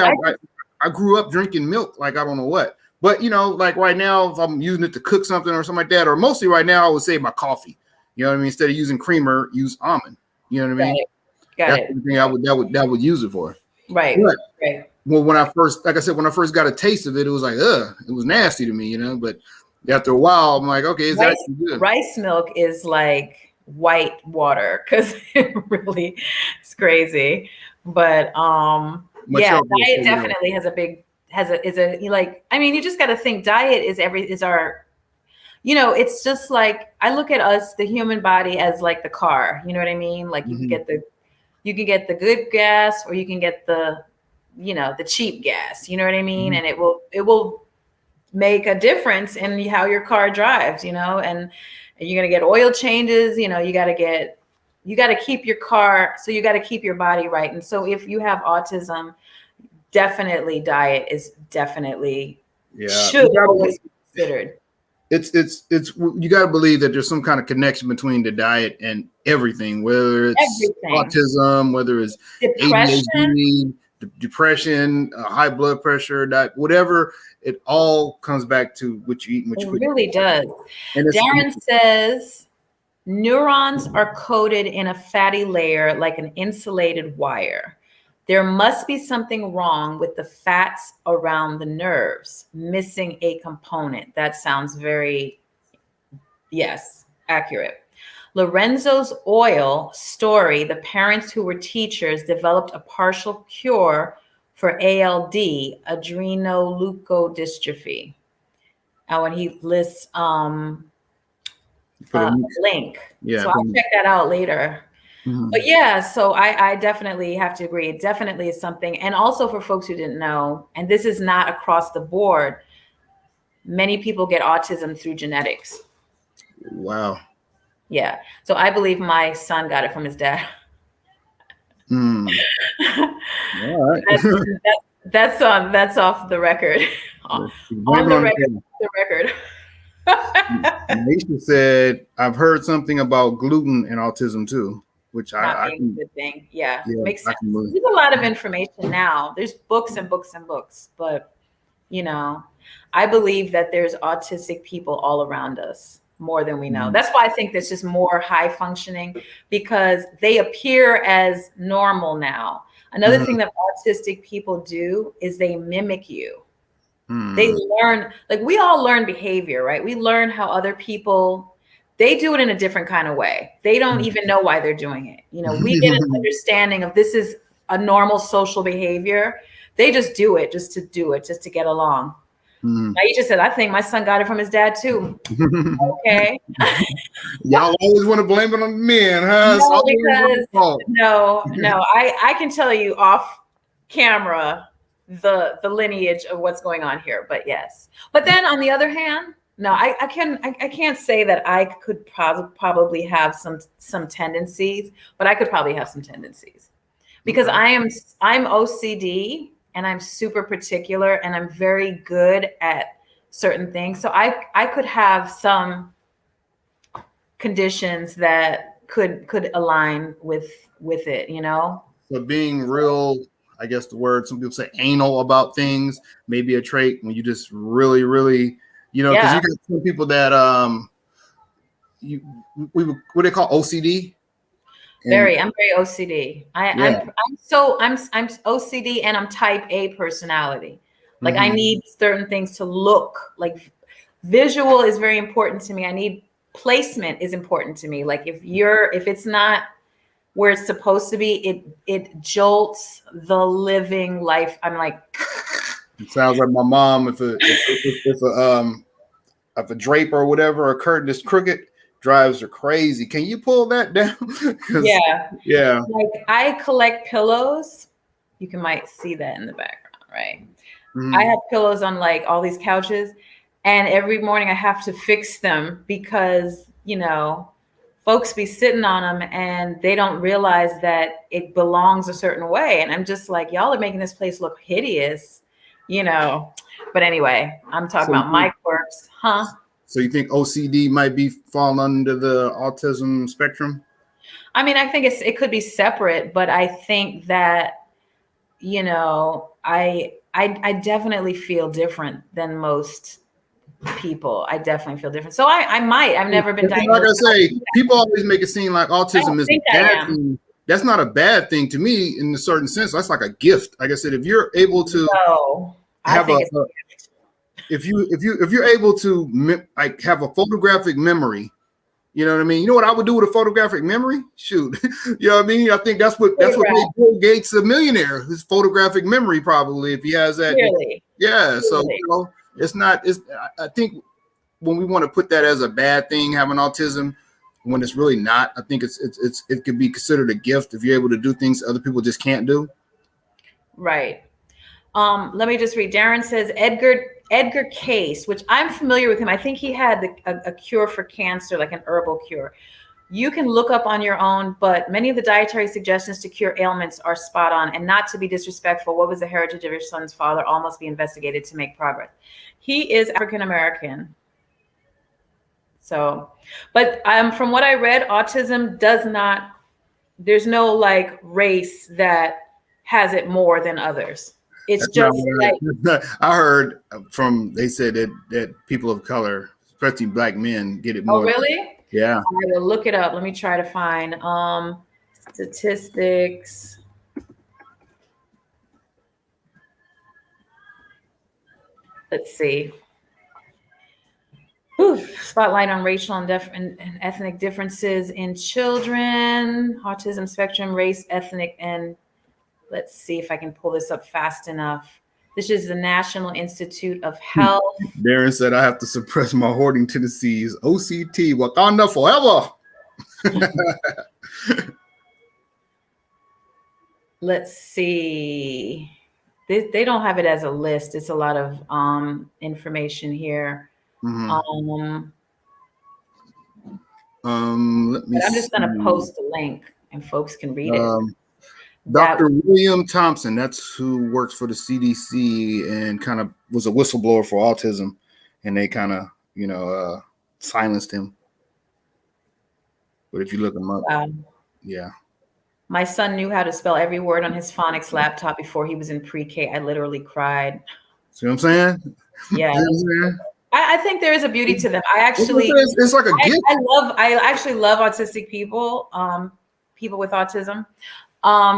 I grew up drinking milk like I don't know what. But like right now, if I'm using it to cook something or something like that, or mostly right now, I would say my coffee. You know what I mean? Instead of using creamer, use almond. You know what I mean? Got That's it. the thing I would use it for. Right. But Right. well, when I first, like I said, when I first got a taste of it, it was like, it was nasty to me, But after a while, I'm like, okay, it's actually good. Rice milk is like white water because it really is crazy. But yeah, diet definitely has a big I mean, you just got to think diet is our, it's just like I look at us, the human body, as like the car. You know what I mean? Like you can get the good gas, or you can get the cheap gas. You know what I mean? And it will make a difference in how your car drives, and you're going to get oil changes, you got to keep your car. So you got to keep your body right. And so if you have autism, definitely diet is definitely should always be considered. It's you got to believe that there's some kind of connection between the diet and everything, whether it's autism, whether it's ADHD, depression, high blood pressure, diet, whatever. It all comes back to what you eat and what you put. It really does. Darren says neurons are coated in a fatty layer like an insulated wire. There must be something wrong with the fats around the nerves, missing a component. That sounds yes, accurate. Lorenzo's oil story, the parents who were teachers developed a partial cure for ALD, adrenoleukodystrophy. And when he lists link. Yeah, so I'll check that out later. But yeah, so I definitely have to agree. It definitely is something. And also for folks who didn't know, and this is not across the board, many people get autism through genetics. Wow. Yeah. So I believe my son got it from his dad. All right. That's off the record. On the record. Nisha said, I've heard something about gluten and autism too, which I can, good thing. Yeah, makes sense. There's a lot of information now. There's books and books and books, but I believe that there's autistic people all around us more than we know. That's why I think there's just more high functioning, because they appear as normal now. Another thing that autistic people do is they mimic you. They learn, like we all learn behavior, right? We learn how other people, they do it in a different kind of way. They don't even know why they're doing it. We get an understanding of this is a normal social behavior. They just do it just to do it, just to get along. Now you just said, I think my son got it from his dad too. Okay. Y'all always want to blame it on men, huh? No, I can tell you off camera the lineage of what's going on here, but yes. But then on the other hand, no, I can't say that I could probably have some tendencies, but I could probably have some tendencies because I'm OCD and I'm super particular and I'm very good at certain things. So I could have some conditions that could align with it, So being real, I guess the word some people say anal about things, maybe a trait when you just really, really, because you got some people that what they call OCD. I'm very OCD. I'm OCD and I'm type A personality. Like I need certain things to look like. Visual is very important to me. I need placement is important to me. Like if it's not where it's supposed to be, it jolts the living life. I'm like, it sounds like my mom. If a drape or whatever, or a curtain is crooked, drives her crazy. Can you pull that down? Yeah. Like I collect pillows. You might see that in the background, right? I have pillows on like all these couches, and every morning I have to fix them because folks be sitting on them and they don't realize that it belongs a certain way. And I'm just like, y'all are making this place look hideous, But anyway, I'm talking about my quirks, huh? So you think OCD might be fall under the autism spectrum? I mean, I think it could be separate, but I think that, I definitely feel different than most people. I definitely feel different. So I've never been Like diagnosed. I say, people always make it seem like I autism don't is think a I bad am. thing. That's not a bad thing to me in a certain sense. That's like a gift. Like I said, if you're able to No, I have think it's if you're able to like have a photographic memory, you know what I mean? You know what I would do with a photographic memory? Shoot, you know what I mean? I think that's what made Bill Gates a millionaire. His photographic memory, probably, if he has that. really. Yeah. So it's not. I think when we want to put that as a bad thing, having autism, when it's really not, I think it could be considered a gift if you're able to do things other people just can't do. Right. Let me just read. Darren says Edgar Case, which I'm familiar with him. I think he had a cure for cancer, like an herbal cure. You can look up on your own, but many of the dietary suggestions to cure ailments are spot on. And not to be disrespectful, what was the heritage of your son's father? All must be investigated to make progress. He is African American. So, but from what I read, autism does not, there's no like race that has it more than others. It's just like, I heard they said that people of color, especially black men, get it more. Oh, really? Yeah. I will look it up. Let me try to find statistics. Let's see. Ooh, spotlight on racial and ethnic differences in children, autism spectrum, race, ethnic, and let's see if I can pull this up fast enough. This is the National Institute of Health. Darren said, I have to suppress my hoarding tendencies. OCT, Wakanda forever. Let's see. They don't have it as a list. It's a lot of information here. Mm-hmm. I'm just going to post the link and folks can read it. Dr. William Thompson, that's who works for the CDC and kind of was a whistleblower for autism, and they kind of, silenced him. But if you look him up, yeah. My son knew how to spell every word on his phonics laptop before he was in pre-K. I literally cried. See what I'm saying? Yeah. I think there is a beauty to them. It's like a gift. I actually love autistic people, people with autism,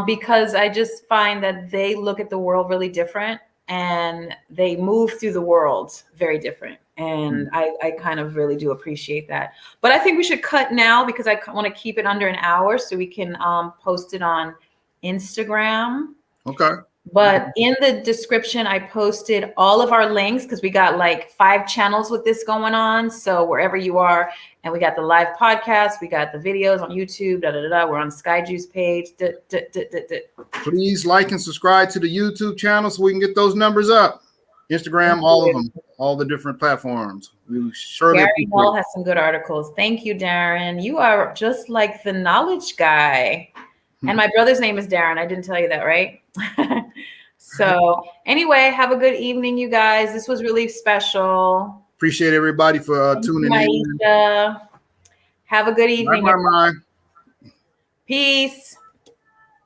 because I just find that they look at the world really different and they move through the world very different. And I kind of really do appreciate that. But I think we should cut now because I want to keep it under an hour so we can post it on Instagram. Okay. But in the description, I posted all of our links because we got like 5 channels with this going on. So wherever you are, and we got the live podcast, we got the videos on YouTube, we're on Skai Juice page. Please like and subscribe to the YouTube channel so we can get those numbers up. Instagram, all of them, all the different platforms. We surely Darren Wall has some good articles. Thank you, Darren. You are just like the knowledge guy. And my brother's name is Darren. I didn't tell you that, right? So anyway, have a good evening, you guys. This was really special. Appreciate everybody for tuning in. Have a good evening. Bye. Peace.